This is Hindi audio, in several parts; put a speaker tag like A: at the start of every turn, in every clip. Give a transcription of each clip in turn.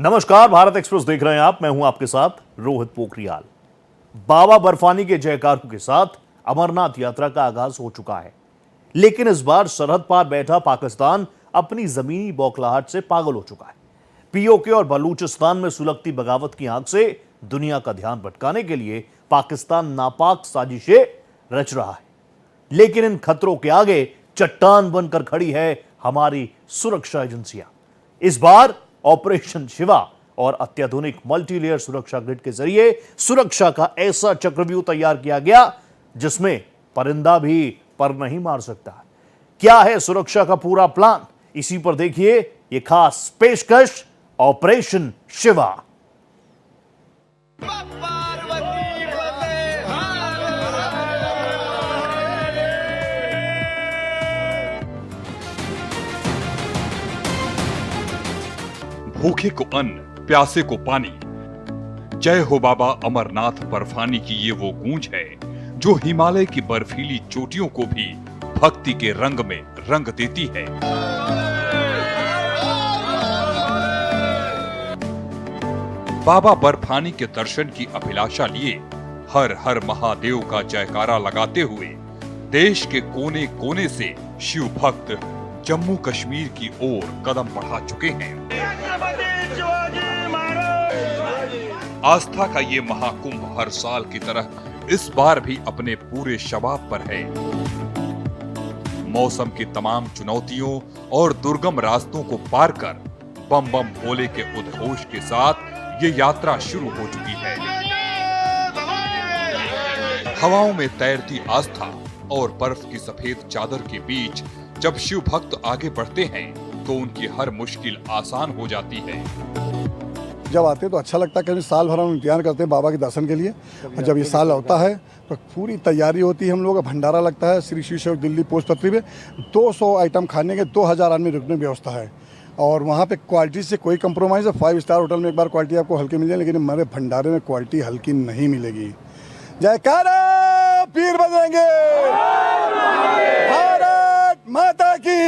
A: नमस्कार, भारत एक्सप्रेस देख रहे हैं आप। मैं हूं आपके साथ रोहित पोखरियाल। बाबा बर्फानी के जयकारों के साथ अमरनाथ यात्रा का आगाज हो चुका है, लेकिन इस बार सरहद पार बैठा पाकिस्तान अपनी जमीनी बौखलाहट से पागल हो चुका है। पीओके और बलूचिस्तान में सुलगती बगावत की आंख से दुनिया का ध्यान भटकाने के लिए पाकिस्तान नापाक साजिशें रच रहा है, लेकिन इन खतरों के आगे चट्टान बनकर खड़ी है हमारी सुरक्षा एजेंसियां। इस बार ऑपरेशन शिवा और अत्याधुनिक मल्टीलेयर सुरक्षा ग्रिड के जरिए सुरक्षा का ऐसा चक्रव्यूह तैयार किया गया जिसमें परिंदा भी पर नहीं मार सकता। क्या है सुरक्षा का पूरा प्लान, इसी पर देखिए ये खास पेशकश ऑपरेशन शिवा।
B: भूखे को अन्न, प्यासे को पानी। जय हो बाबा अमरनाथ बर्फानी की ये वो गूंज है जो हिमालय की बर्फीली चोटियों को भी भक्ति के रंग में रंग देती है। बाबा बर्फानी के दर्शन की अभिलाषा लिए हर हर महादेव का जयकारा लगाते हुए देश के कोने कोने से शिव भक्त जम्मू कश्मीर की ओर कदम बढ़ा चुके हैं। आस्था का ये महाकुंभ हर साल की तरह इस बार भी अपने पूरे शबाब पर है। मौसम की तमाम चुनौतियों और दुर्गम रास्तों को पार कर बम बम भोले के उद्घोष के साथ ये यात्रा शुरू हो चुकी है। हवाओं में तैरती आस्था और बर्फ की सफेद चादर के बीच जब शिव भक्त आगे बढ़ते हैं तो उनकी हर मुश्किल आसान हो जाती है।
C: जब आते हैं तो अच्छा लगता है कि साल भर हम इंतजार करते हैं बाबा के दर्शन के लिए, और जब ये साल होता है तो पूरी तैयारी होती है। हम लोग का भंडारा लगता है श्री शिव दिल्ली पोस्ट पत्री पे। 200 आइटम खाने के, 2000 आदमी रुकने की व्यवस्था है, और वहाँ पे क्वालिटी से कोई कंप्रोमाइज़ है। 5 स्टार होटल में एक बार क्वालिटी आपको हल्की मिल जाए, लेकिन हमारे भंडारे में क्वालिटी हल्की नहीं मिलेगी। जयकारा पीर बजेंगे, भारत माता की।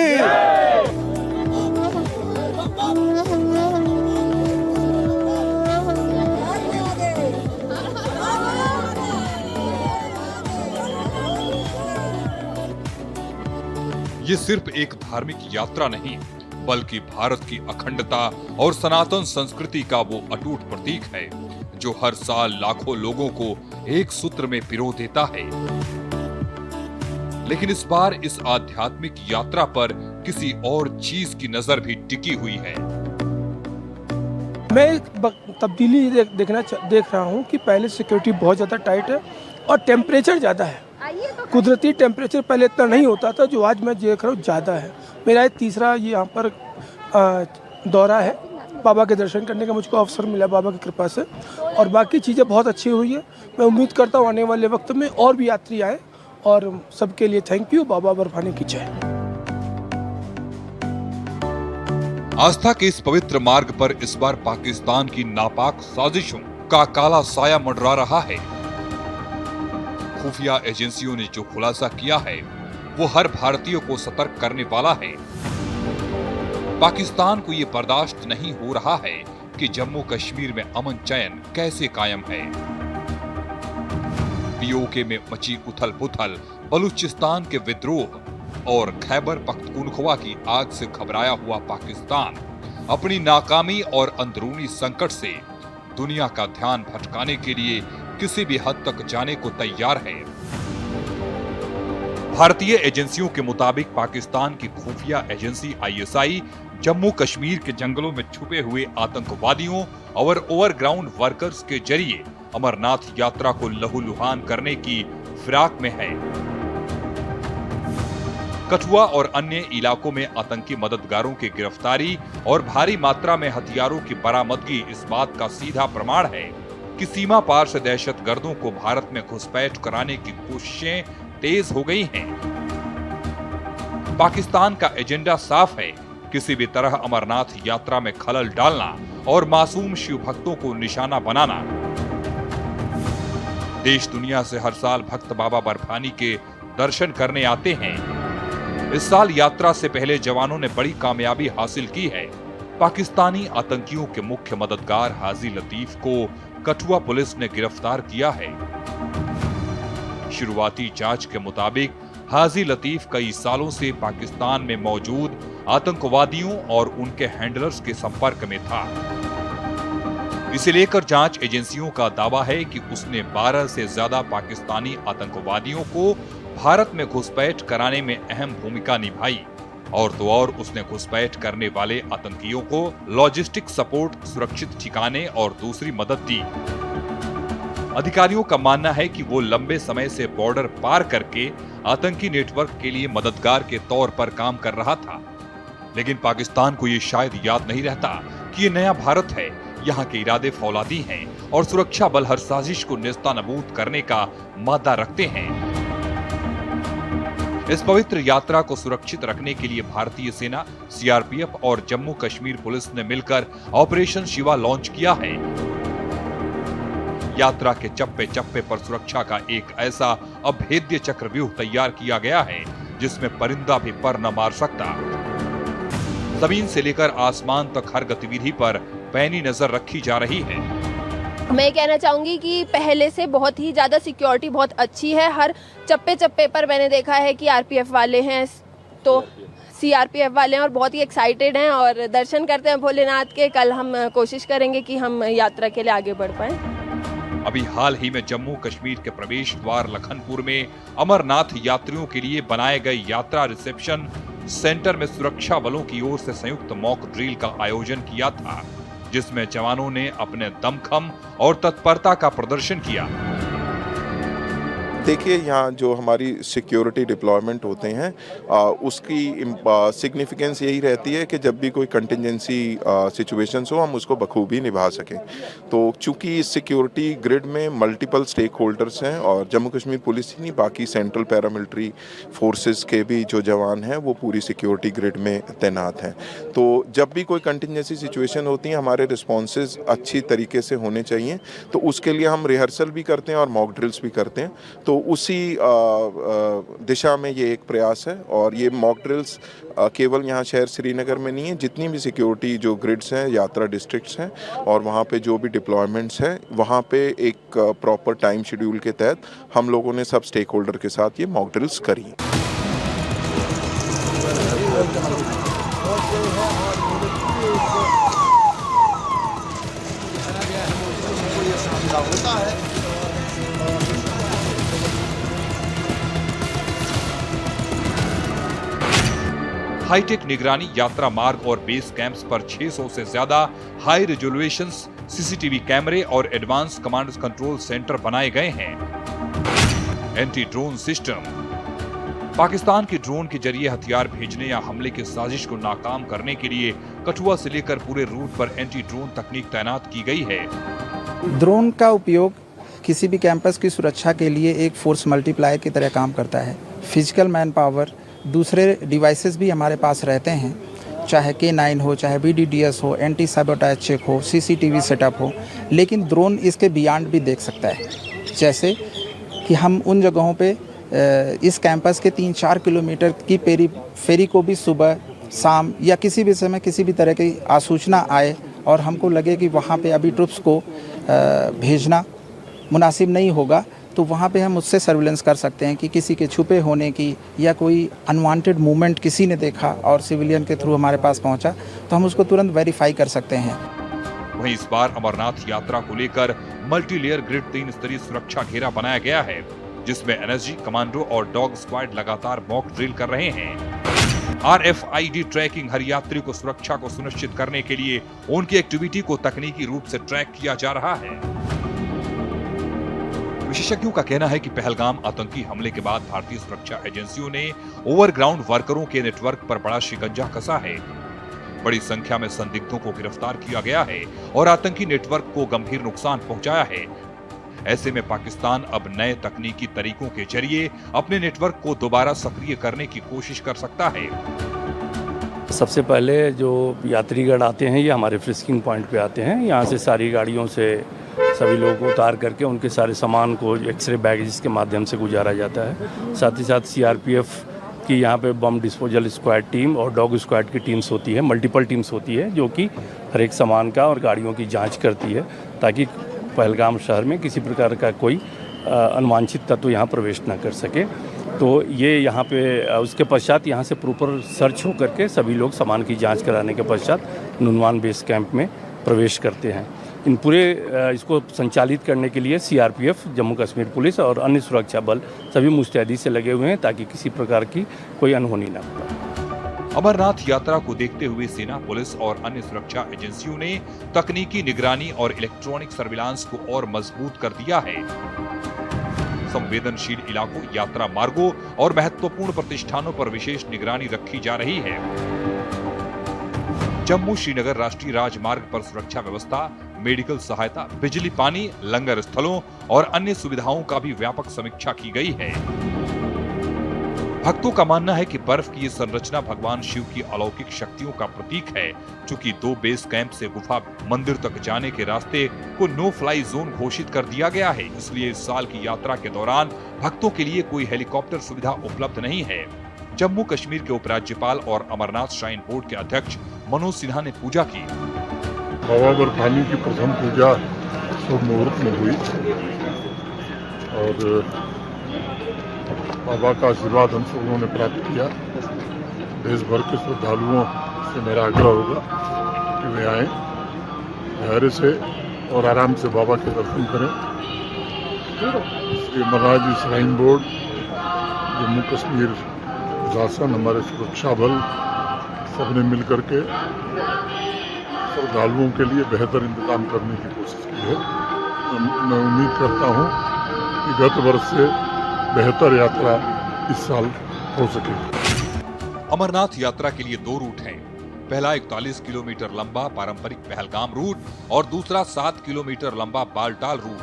B: ये सिर्फ एक धार्मिक यात्रा नहीं, बल्कि भारत की अखंडता और सनातन संस्कृति का वो अटूट प्रतीक है जो हर साल लाखों लोगों को एक सूत्र में पिरो देता है। लेकिन इस बार इस आध्यात्मिक यात्रा पर किसी और चीज की नजर भी टिकी हुई है।
D: मैं तब्दीली देख रहा हूँ कि पहले सिक्योरिटी बहुत ज़्यादा टाइट है और टेम्परेचर ज़्यादा है। कुदरती टेम्परेचर पहले इतना नहीं होता था, जो आज मैं देख रहा हूँ ज़्यादा है। मेरा ये तीसरा यहाँ पर दौरा है। बाबा के दर्शन करने का मुझको अवसर मिला बाबा की कृपा से, और बाकी चीज़ें बहुत अच्छी हुई है। मैं उम्मीद करता हूँ आने वाले वक्त में और भी यात्री आए, और सबके लिए थैंक यू। बाबा बर्फानी की जय।
B: आस्था के इस पवित्र मार्ग पर इस बार पाकिस्तान की नापाक साजिशों का काला साया मंडरा रहा है। खुफिया एजेंसियों ने जो खुलासा किया है वो हर भारतीय को सतर्क करने वाला है। पाकिस्तान को ये बर्दाश्त नहीं हो रहा है कि जम्मू कश्मीर में अमन चैन कैसे कायम है। पीओके में मची उथल पुथल, बलूचिस्तान के विद्रोह और खैबर पख्तूनख्वा की आग से घबराया हुआ पाकिस्तान अपनी नाकामी और अंदरूनी संकट से दुनिया का ध्यान भटकाने के लिए किसी भी हद तक जाने को तैयार है। भारतीय एजेंसियों के मुताबिक पाकिस्तान की खुफिया एजेंसी आईएसआई जम्मू कश्मीर के जंगलों में छुपे हुए आतंकवादियों और ओवरग्राउंड वर्कर्स के जरिए अमरनाथ यात्रा को लहूलुहान करने की फिराक में है। कठुआ और अन्य इलाकों में आतंकी मददगारों की गिरफ्तारी और भारी मात्रा में हथियारों की बरामदगी इस बात का सीधा प्रमाण है कि सीमा पार से दहशतगर्दों को भारत में घुसपैठ कराने की कोशिशें तेज हो गई हैं। पाकिस्तान का एजेंडा साफ है, किसी भी तरह अमरनाथ यात्रा में खलल डालना और मासूम शिव भक्तों को निशाना बनाना। देश दुनिया से हर साल भक्त बाबा बर्फानी के दर्शन करने आते हैं। इस साल यात्रा से पहले जवानों ने बड़ी कामयाबी हासिल की है। पाकिस्तानी आतंकियों के मुख्य मददगार हाजी लतीफ को कठुआ पुलिस ने गिरफ्तार किया है। शुरुआती जांच के मुताबिक हाजी लतीफ कई सालों से पाकिस्तान में मौजूद आतंकवादियों और उनके हैंडलर्स के संपर्क में था। इसे लेकर जांच एजेंसियों का दावा है कि उसने 12 से ज्यादा पाकिस्तानी आतंकवादियों को भारत में घुसपैठ कराने में अहम भूमिका निभाई और तो और उसने घुसपैठ करने वाले आतंकियों को लॉजिस्टिक सपोर्ट, सुरक्षित ठिकाने और दूसरी मदद दी। अधिकारियों का मानना है कि वो लंबे समय से बॉर्डर पार करके आतंकी नेटवर्क के लिए मददगार के तौर पर काम कर रहा था। लेकिन पाकिस्तान को ये शायद याद नहीं रहता कि ये नया भारत है, यहाँ के इरादे फौलादी हैं और सुरक्षा बल हर साजिश को नेस्तनाबूद करने का मादा रखते हैं। इस पवित्र यात्रा को सुरक्षित रखने के लिए भारतीय सेना, सीआरपीएफ और जम्मू कश्मीर पुलिस ने मिलकर ऑपरेशन शिवा लॉन्च किया है। यात्रा के चप्पे चप्पे पर सुरक्षा का एक ऐसा अभेद्य चक्रव्यूह तैयार किया गया है जिसमें परिंदा भी पर न मार सकता। जमीन से लेकर आसमान तक हर गतिविधि पर पैनी नजर रखी जा रही है।
E: मैं कहना चाहूँगी कि पहले से बहुत ही ज़्यादा सिक्योरिटी बहुत अच्छी है। हर चप्पे चप्पे पर मैंने देखा है कि आरपीएफ वाले हैं, तो सीआरपीएफ वाले हैं और बहुत ही एक्साइटेड हैं और दर्शन करते हैं भोलेनाथ के। कल हम कोशिश करेंगे कि हम यात्रा के लिए आगे बढ़ पाएं।
B: अभी हाल ही में जम्मू कश्मीर के प्रवेश द्वार लखनपुर में अमरनाथ यात्रियों के लिए बनाए गए यात्रा रिसेप्शन सेंटर में सुरक्षा बलों की ओर से संयुक्त मॉक ड्रिल का आयोजन किया था, जिसमें जवानों ने अपने दमखम और तत्परता का प्रदर्शन किया।
F: देखिए, यहाँ जो हमारी सिक्योरिटी डिप्लॉयमेंट होते हैं उसकी सिग्निफिकेंस यही रहती है कि जब भी कोई कंटिजेंसी सिचुएशंस हो हम उसको बखूबी निभा सकें। तो चूंकि इस सिक्योरिटी ग्रिड में मल्टीपल स्टेक होल्डर्स हैं और जम्मू कश्मीर पुलिस ही नहीं बाकी सेंट्रल पैरामिलिट्री फोर्सेस के भी जो जवान हैं वो पूरी सिक्योरिटी ग्रिड में तैनात हैं। तो जब भी कोई कंटिजेंसी सिचुएशन होती है हमारे रिस्पॉन्सेज अच्छी तरीके से होने चाहिए, तो उसके लिए हम रिहर्सल भी करते हैं और मॉक ड्रिल्स भी करते हैं। तो उसी दिशा में ये एक प्रयास है और ये मॉक ड्रिल्स केवल यहाँ शहर श्रीनगर में नहीं है, जितनी भी सिक्योरिटी जो ग्रिड्स हैं, यात्रा डिस्ट्रिक्ट्स हैं और वहाँ पे जो भी डिप्लॉयमेंट्स हैं, वहाँ पे एक प्रॉपर टाइम शेड्यूल के तहत हम लोगों ने सब स्टेक होल्डर के साथ ये मॉक ड्रिल्स करी।
B: हाईटेक निगरानी यात्रा मार्ग और बेस कैंप्स पर 600 से ज्यादा हाई रेजोल्यूशन सीसीटीवी कैमरे और एडवांस कमांड कंट्रोल सेंटर बनाए गए हैं। Anti drone system. पाकिस्तान के ड्रोन के जरिए हथियार भेजने या हमले की साजिश को नाकाम करने के लिए कठुआ से लेकर पूरे रूट पर एंटी ड्रोन तकनीक तैनात की गई है।
G: ड्रोन का उपयोग किसी भी कैंपस की सुरक्षा के लिए एक फोर्स मल्टीप्लायर की तरह काम करता है। फिजिकल मैन पावर, दूसरे डिवाइसेस भी हमारे पास रहते हैं, चाहे K9 हो, चाहे BDDS हो, एंटी साइबोटाज चेक हो, CCTV सेटअप हो, लेकिन ड्रोन इसके बियॉन्ड भी देख सकता है। जैसे कि हम उन जगहों पे इस कैंपस के 3-4 किलोमीटर की फेरी को भी सुबह, शाम या किसी भी समय किसी भी तरह की आसूचना आए और हमको लगे कि वहाँ पे अभी ट्रुप्स को भेजना मुनासिब नहीं होगा, तो वहाँ पे हम उससे सर्विलेंस कर सकते हैं कि किसी के छुपे होने की या कोई अनवांटेड मूवमेंट किसी ने देखा और सिविलियन के थ्रू हमारे पास पहुँचा तो हम उसको तुरंत वेरीफाई कर सकते हैं।
B: वहीं इस बार अमरनाथ यात्रा को लेकर मल्टी लेयर ग्रिड 3 स्तरीय सुरक्षा घेरा बनाया गया है, जिसमें एनएसजी, कमांडो और डॉग स्क्वाड लगातार मॉक ड्रिल कर रहे हैं। RFID ट्रैकिंग हर यात्री को सुरक्षा को सुनिश्चित करने के लिए उनकी एक्टिविटी को तकनीकी रूप से ट्रैक किया जा रहा है। विशेषज्ञों का कहना है कि पहलगाम आतंकी हमले के बाद भारतीय सुरक्षा एजेंसियों ने ओवरग्राउंड वर्करों के नेटवर्क पर बड़ा शिकंजा कसा है। बड़ी संख्या में संदिग्धों को गिरफ्तार किया गया है और आतंकी नेटवर्क को गंभीर नुकसान पहुंचाया है। ऐसे में पाकिस्तान अब नए तकनीकी तरीकों के जरिए अपने नेटवर्क को दोबारा सक्रिय करने की कोशिश कर सकता है।
H: सबसे पहले जो यात्रीगण आते हैं ये हमारे फ्रिस्किंग पॉइंट पे आते हैं। यहाँ से सारी गाड़ियों से सभी लोगों को उतार करके उनके सारे सामान को एक्सरे बैगेज के माध्यम से गुजारा जाता है। साथ ही साथ CRPF कि यहाँ पे बम डिस्पोजल स्क्वाड टीम और डॉग स्क्वाड की टीम्स होती है, मल्टीपल टीम्स होती है, जो कि हर एक सामान का और गाड़ियों की जांच करती है ताकि पहलगाम शहर में किसी प्रकार का कोई अनवांछित तत्व यहाँ प्रवेश न कर सके। तो ये यहाँ पे उसके पश्चात यहाँ से प्रॉपर सर्च होकर के सभी लोग सामान की जांच कराने के पश्चात नुनवान बेस कैंप में प्रवेश करते हैं। इन पूरे इसको संचालित करने के लिए सीआरपीएफ, जम्मू कश्मीर पुलिस और अन्य सुरक्षा बल सभी मुस्तैदी से लगे हुए हैं ताकि किसी प्रकार की कोई अनहोनी न हो।
B: अमरनाथ यात्रा को देखते हुए सेना, पुलिस और अन्य सुरक्षा एजेंसियों ने तकनीकी निगरानी और इलेक्ट्रॉनिक सर्विलांस को और मजबूत कर दिया है। संवेदनशील इलाकों, यात्रा मार्गों और महत्वपूर्ण प्रतिष्ठानों पर विशेष निगरानी रखी जा रही है। जम्मू श्रीनगर राष्ट्रीय राजमार्ग पर सुरक्षा व्यवस्था, मेडिकल सहायता, बिजली, पानी, लंगर स्थलों और अन्य सुविधाओं का भी व्यापक समीक्षा की गई है। भक्तों का मानना है कि बर्फ की ये संरचना भगवान शिव की अलौकिक शक्तियों का प्रतीक है। चूंकि 2 बेस कैंप से गुफा मंदिर तक जाने के रास्ते को नो फ्लाई जोन घोषित कर दिया गया है, इसलिए इस साल की यात्रा के दौरान भक्तों के लिए कोई हेलीकॉप्टर सुविधा उपलब्ध नहीं है। जम्मू कश्मीर के उपराज्यपाल और अमरनाथ श्राइन बोर्ड के अध्यक्ष मनोज सिन्हा ने पूजा की।
I: बाबा बर्फानी की प्रथम पूजा शुभ मुहूर्त में हुई और बाबा का आशीर्वाद हम सब लोगों ने प्राप्त किया। देश भर के श्रद्धालुओं से मेरा आग्रह होगा कि वे आएं, धैर्य से और आराम से बाबा के दर्शन करें। श्री अमरनाथ जी श्राइन बोर्ड, जम्मू कश्मीर प्रशासन, हमारे सुरक्षा बल सबने मिलकर के श्रद्धालुओं के लिए बेहतर इंतजाम करने की कोशिश की है। मैं उम्मीद करता हूँ कि गत वर्ष से बेहतर यात्रा इस साल हो सके।
B: अमरनाथ यात्रा के लिए 2 रूट हैं। पहला 41 किलोमीटर लंबा पारंपरिक पहलगाम रूट और दूसरा 7 किलोमीटर लंबा बालटाल रूट।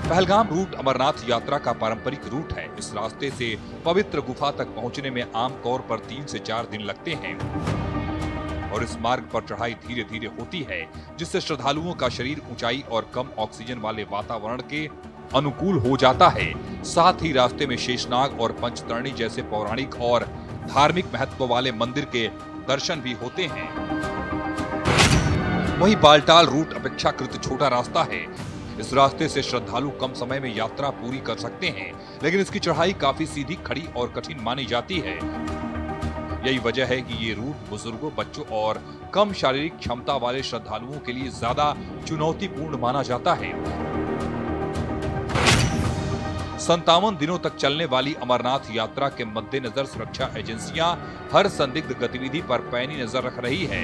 B: पहलगाम रूट अमरनाथ यात्रा का पारंपरिक रूट है। इस रास्ते से पवित्र गुफा तक पहुंचने में आमतौर पर 3 से 4 दिन लगते हैं और इस मार्ग पर चढ़ाई धीरे धीरे होती है, जिससे श्रद्धालुओं का शरीर ऊंचाई और कम ऑक्सीजन वाले वातावरण के अनुकूल हो जाता है। साथ ही रास्ते में शेषनाग और पंचतरणी जैसे पौराणिक और धार्मिक महत्व वाले मंदिर के दर्शन भी होते हैं। वहीं बालटाल रूट अपेक्षाकृत छोटा रास्ता है। इस रास्ते से श्रद्धालु कम समय में यात्रा पूरी कर सकते हैं, लेकिन इसकी चढ़ाई काफी सीधी, खड़ी और कठिन मानी जाती है। यही वजह है कि ये रूट बुजुर्गों, बच्चों और कम शारीरिक क्षमता वाले श्रद्धालुओं के लिए ज्यादा चुनौतीपूर्ण माना जाता है। 57 दिनों तक चलने वाली अमरनाथ यात्रा के मद्देनजर सुरक्षा एजेंसियां हर संदिग्ध गतिविधि पर पैनी नजर रख रही है।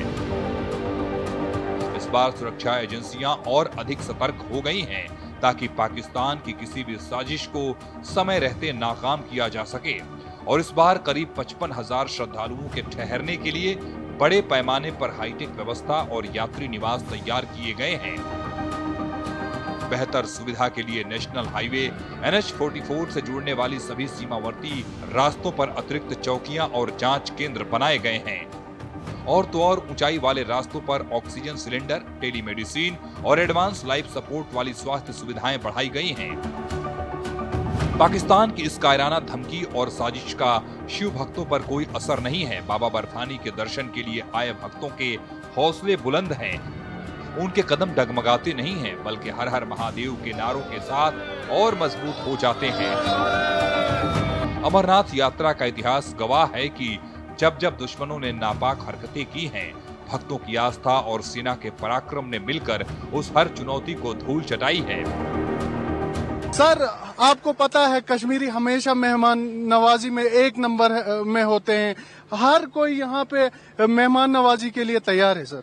B: इस बार सुरक्षा एजेंसियां और अधिक सतर्क हो गई हैं ताकि पाकिस्तान की किसी भी साजिश को समय रहते नाकाम किया जा सके। और इस बार करीब 55,000 श्रद्धालुओं के ठहरने के लिए बड़े पैमाने पर हाईटेक व्यवस्था और यात्री निवास तैयार किए गए हैं। बेहतर सुविधा के लिए नेशनल हाईवे NH-44 से जुड़ने वाली सभी सीमावर्ती रास्तों पर अतिरिक्त चौकियां और जांच केंद्र बनाए गए हैं। और तो और ऊंचाई वाले रास्तों पर ऑक्सीजन सिलेंडर, टेलीमेडिसिन और एडवांस लाइफ सपोर्ट वाली स्वास्थ्य सुविधाएं बढ़ाई गई हैं। पाकिस्तान की इस कायराना धमकी और साजिश का शिव भक्तों पर कोई असर नहीं है। बाबा बर्फानी के दर्शन के लिए आए भक्तों के हौसले बुलंद हैं। उनके कदम डगमगाते नहीं हैं, बल्कि हर हर महादेव के नारों के साथ और मजबूत हो जाते हैं। अमरनाथ यात्रा का इतिहास गवाह है कि जब जब दुश्मनों ने नापाक हरकतें की हैं, भक्तों की आस्था और सेना के पराक्रम ने मिलकर उस हर चुनौती को धूल चटाई है।
J: सर, आपको पता है कश्मीरी हमेशा मेहमान नवाजी में 1 नंबर में होते हैं। हर कोई यहाँ पे मेहमान नवाजी के लिए तैयार है सर,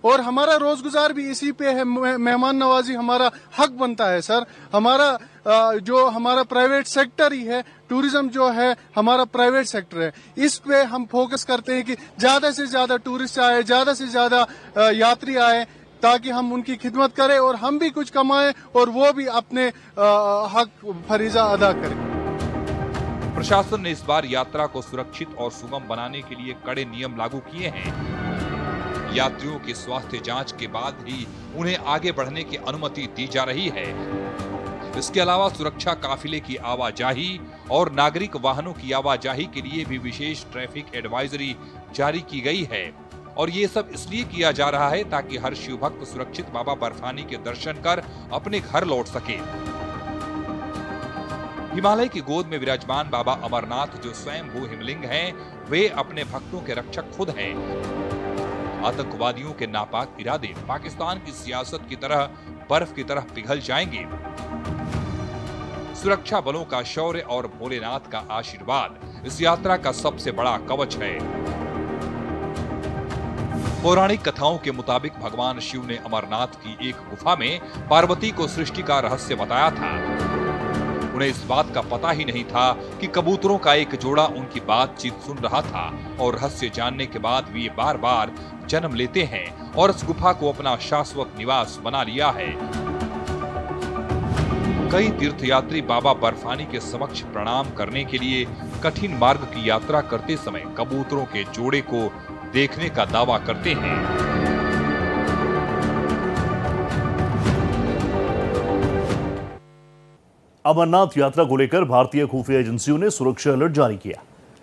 J: और हमारा रोजगुजार भी इसी पे है। मेहमान नवाजी हमारा हक बनता है सर। हमारा जो हमारा प्राइवेट सेक्टर ही है, टूरिज्म जो है हमारा प्राइवेट सेक्टर है, इस पे हम फोकस करते हैं कि ज्यादा से ज्यादा टूरिस्ट आए, ज्यादा से ज्यादा यात्री आए, ताकि हम उनकी खिदमत करें और हम भी कुछ कमाएं और वो भी अपने हक फरीजा अदा करें।
B: प्रशासन ने इस बार यात्रा को सुरक्षित और सुगम बनाने के लिए कड़े नियम लागू किए हैं। यात्रियों की स्वास्थ्य जांच के बाद ही उन्हें आगे बढ़ने की अनुमति दी जा रही है। इसके अलावा सुरक्षा काफिले की आवाजाही और नागरिक वाहनों की आवाजाही के लिए भी विशेष ट्रैफिक एडवाइजरी जारी की गई है और ये सब इसलिए किया जा रहा है ताकि हर शिव भक्त सुरक्षित बाबा बर्फानी के दर्शन कर अपने घर लौट सके। हिमालय की गोद में विराजमान बाबा अमरनाथ जो स्वयं भू हिमलिंग हैं, वे अपने भक्तों के रक्षक खुद हैं। आतंकवादियों के नापाक इरादे पाकिस्तान की सियासत की तरह बर्फ की तरह पिघल जाएंगे। सुरक्षा बलों का शौर्य और भोलेनाथ का आशीर्वाद इस यात्रा का सबसे बड़ा कवच है। पौराणिक कथाओं के मुताबिक भगवान शिव ने अमरनाथ की एक गुफा में पार्वती को सृष्टि का रहस्य बताया था। उन्हें इस बात का पता ही नहीं था कि कबूतरों का एक जोड़ा उनकी बातचीत सुन रहा था और रहस्य जानने के बाद वे बार बार जन्म लेते हैं और इस गुफा को अपना शाश्वत निवास बना लिया है। कई तीर्थयात्री बाबा बर्फानी के समक्ष प्रणाम करने के लिए कठिन मार्ग की यात्रा करते समय कबूतरों के जोड़े को देखने का दावा करते हैं।
A: अमरनाथ यात्रा को लेकर भारतीय खुफिया एजेंसियों ने सुरक्षा अलर्ट जारी किया।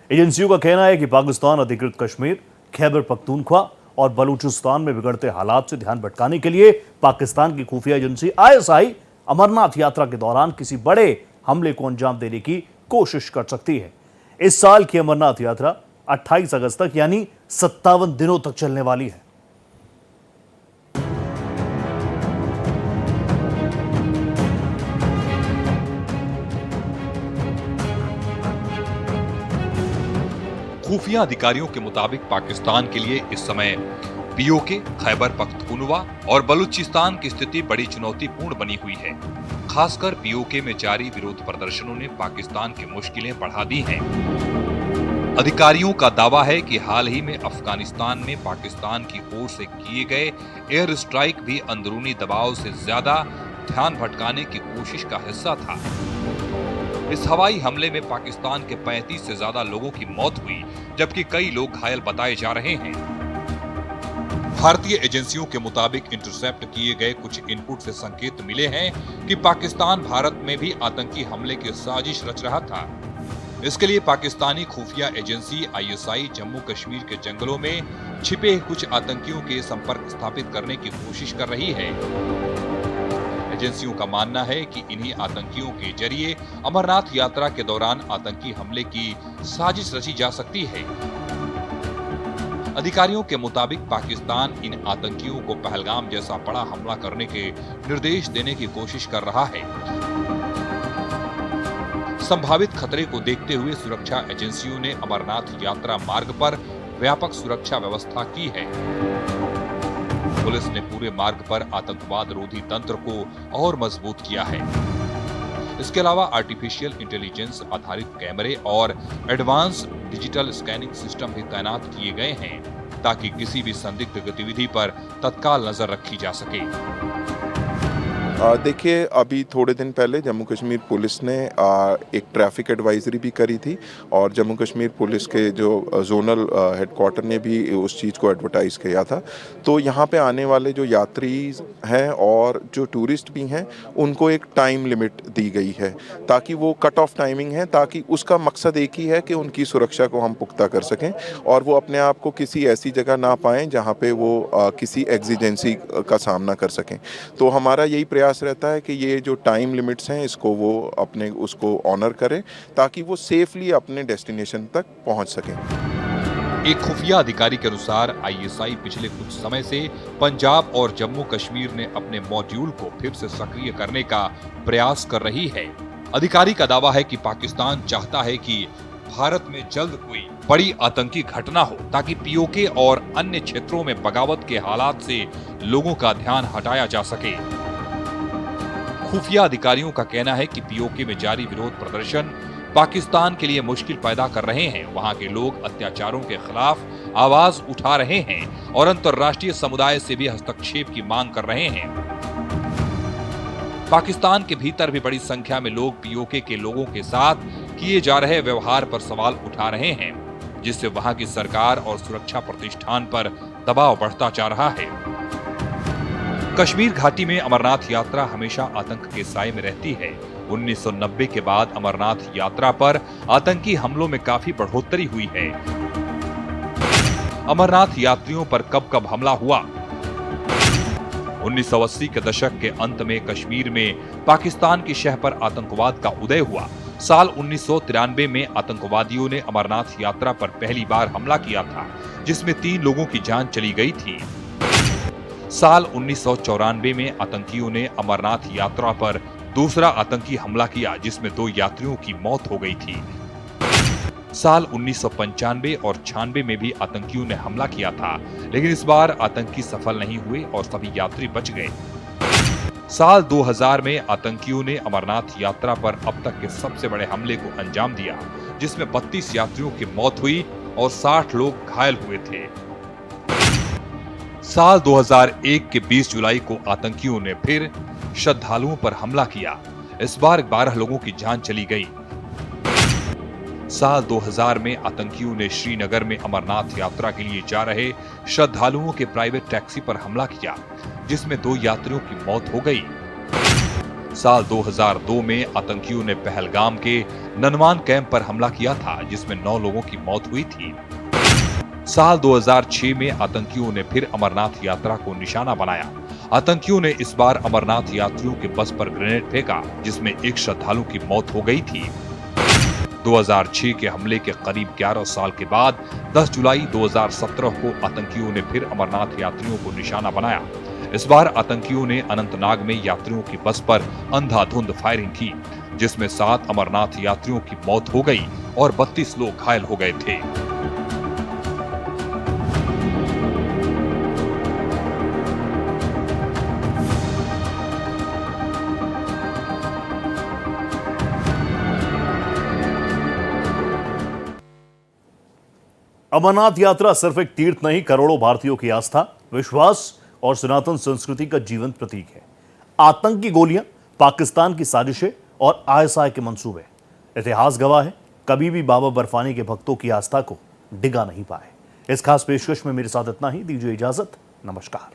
A: एजेंसियों का कहना है कि पाकिस्तान अधिकृत कश्मीर, खैबर पख्तूनख्वा और बलूचिस्तान में बिगड़ते हालात से ध्यान भटकाने के लिए पाकिस्तान की खुफिया एजेंसी ISI अमरनाथ यात्रा के दौरान किसी बड़े हमले को अंजाम देने की कोशिश कर सकती है। इस साल की अमरनाथ यात्रा 28 अगस्त तक यानी 57 दिनों तक चलने वाली है।
B: खुफिया अधिकारियों के मुताबिक पाकिस्तान के लिए इस समय POK, खैबर पख्तूनख्वा और बलूचिस्तान की स्थिति बड़ी चुनौतीपूर्ण बनी हुई है। खासकर POK में जारी विरोध प्रदर्शनों ने पाकिस्तान की मुश्किलें बढ़ा दी हैं। अधिकारियों का दावा है कि हाल ही में अफगानिस्तान में पाकिस्तान की ओर से किए गए एयर स्ट्राइक भी अंदरूनी दबाव से ज्यादा ध्यान भटकाने की कोशिश का हिस्सा था। इस हवाई हमले में पाकिस्तान के 35 से ज्यादा लोगों की मौत हुई, जबकि कई लोग घायल बताए जा रहे हैं। भारतीय एजेंसियों के मुताबिक इंटरसेप्ट किए गए कुछ इनपुट से संकेत मिले हैं कि पाकिस्तान भारत में भी आतंकी हमले की साजिश रच रहा था। इसके लिए पाकिस्तानी खुफिया एजेंसी ISI जम्मू कश्मीर के जंगलों में छिपे कुछ आतंकियों के संपर्क स्थापित करने की कोशिश कर रही है। एजेंसियों का मानना है कि इन्हीं आतंकियों के जरिए अमरनाथ यात्रा के दौरान आतंकी हमले की साजिश रची जा सकती है। अधिकारियों के मुताबिक पाकिस्तान इन आतंकियों को पहलगाम जैसा बड़ा हमला करने के निर्देश देने की कोशिश कर रहा है। संभावित खतरे को देखते हुए सुरक्षा एजेंसियों ने अमरनाथ यात्रा मार्ग पर व्यापक सुरक्षा व्यवस्था की है। पुलिस ने पूरे मार्ग पर आतंकवाद रोधी तंत्र को और मजबूत किया है। इसके अलावा आर्टिफिशियल इंटेलिजेंस आधारित कैमरे और एडवांस डिजिटल स्कैनिंग सिस्टम भी तैनात किए गए हैं ताकि किसी भी संदिग्ध गतिविधि पर तत्काल नजर रखी जा सके।
F: देखिए, अभी थोड़े दिन पहले जम्मू कश्मीर पुलिस ने एक ट्रैफिक एडवाइजरी भी करी थी और जम्मू कश्मीर पुलिस के जो जोनल हेडक्वार्टर ने भी उस चीज़ को एडवर्टाइज़ किया था। तो यहाँ पे आने वाले जो यात्री हैं और जो टूरिस्ट भी हैं उनको एक टाइम लिमिट दी गई है ताकि वो कट ऑफ टाइमिंग है, ताकि उसका मकसद एक ही है कि उनकी सुरक्षा को हम पुख्ता कर सकें और वो अपने आप को किसी ऐसी जगह ना पाएँ जहाँ पे वो किसी एग्जिजेंसी का सामना कर सकें। तो हमारा यही प्रयास रहता है कि ये जो टाइम लिमिट्स हैं इसको वो अपने उसको ऑनर करें ताकि वो सेफली अपने डेस्टिनेशन तक पहुंच सकें।
B: एक खुफिया अधिकारी के अनुसार ISI पिछले कुछ समय से पंजाब और जम्मू कश्मीर ने अपने मॉड्यूल को फिर से सक्रिय करने का प्रयास कर रही है। अधिकारी का दावा है कि पाकिस्तान चाहता है कि भारत में जल्द कोई बड़ी आतंकी घटना हो ताकि POK और अन्य क्षेत्रों में बगावत के हालात से लोगों का ध्यान हटाया जा सके। खुफिया अधिकारियों का कहना है कि POK में जारी विरोध प्रदर्शन पाकिस्तान के लिए मुश्किल पैदा कर रहे हैं। वहां के लोग अत्याचारों के खिलाफ आवाज उठा रहे हैं और अंतर्राष्ट्रीय समुदाय से भी हस्तक्षेप की मांग कर रहे हैं। पाकिस्तान के भीतर भी बड़ी संख्या में लोग POK के लोगों के साथ किए जा रहे व्यवहार पर सवाल उठा रहे हैं, जिससे वहां की सरकार और सुरक्षा प्रतिष्ठान पर दबाव बढ़ता जा रहा है। कश्मीर घाटी में अमरनाथ यात्रा हमेशा आतंक के साए में रहती है। 1990 के बाद अमरनाथ यात्रा पर आतंकी हमलों में काफी बढ़ोतरी हुई है। अमरनाथ यात्रियों पर कब कब हमला हुआ? 1980 के दशक के अंत में कश्मीर में पाकिस्तान की शह पर आतंकवाद का उदय हुआ। साल 1993 में आतंकवादियों ने अमरनाथ यात्रा पर पहली बार हमला किया था, जिसमें 3 लोगों की जान चली गई थी। साल 1994 में आतंकियों ने अमरनाथ यात्रा पर दूसरा आतंकी हमला किया, जिसमें 2 यात्रियों की मौत हो गई थी। साल 1995 और 96 में भी आतंकियों ने हमला किया था, लेकिन इस बार आतंकी सफल नहीं हुए और सभी यात्री बच गए। साल 2000 में आतंकियों ने अमरनाथ यात्रा पर अब तक के सबसे बड़े हमले को अंजाम दिया, जिसमें 32 यात्रियों की मौत हुई और 60 लोग घायल हुए थे। साल 2001 के 20 जुलाई को आतंकियों ने फिर श्रद्धालुओं पर हमला किया। इस बार 12 लोगों की जान चली गई। साल 2000 में आतंकियों ने श्रीनगर में अमरनाथ यात्रा के लिए जा रहे श्रद्धालुओं के प्राइवेट टैक्सी पर हमला किया, जिसमें 2 यात्रियों की मौत हो गई। साल 2002 में आतंकियों ने पहलगाम के ननवान कैंप पर हमला किया था, जिसमें 9 लोगों की मौत हुई थी। साल 2006 में आतंकियों ने फिर अमरनाथ यात्रा को निशाना बनाया। आतंकियों ने इस बार अमरनाथ यात्रियों के बस पर ग्रेनेड फेंका, जिसमें एक श्रद्धालु की मौत हो गई थी। 2006 के हमले के करीब 11 साल के बाद 10 जुलाई 2017 को आतंकियों ने फिर अमरनाथ यात्रियों को निशाना बनाया। इस बार आतंकियों ने अनंतनाग में यात्रियों की बस पर अंधाधुंध फायरिंग की, जिसमें 7 अमरनाथ यात्रियों की मौत हो गई और 32 लोग घायल हो गए थे।
A: अमरनाथ यात्रा सिर्फ एक तीर्थ नहीं, करोड़ों भारतीयों की आस्था, विश्वास और सनातन संस्कृति का जीवंत प्रतीक है। आतंक की गोलियां, पाकिस्तान की साजिशें और आईएसआई के मंसूबे, इतिहास गवाह है, कभी भी बाबा बर्फानी के भक्तों की आस्था को डिगा नहीं पाए। इस खास पेशकश में मेरे साथ इतना ही। दीजिए इजाजत। नमस्कार।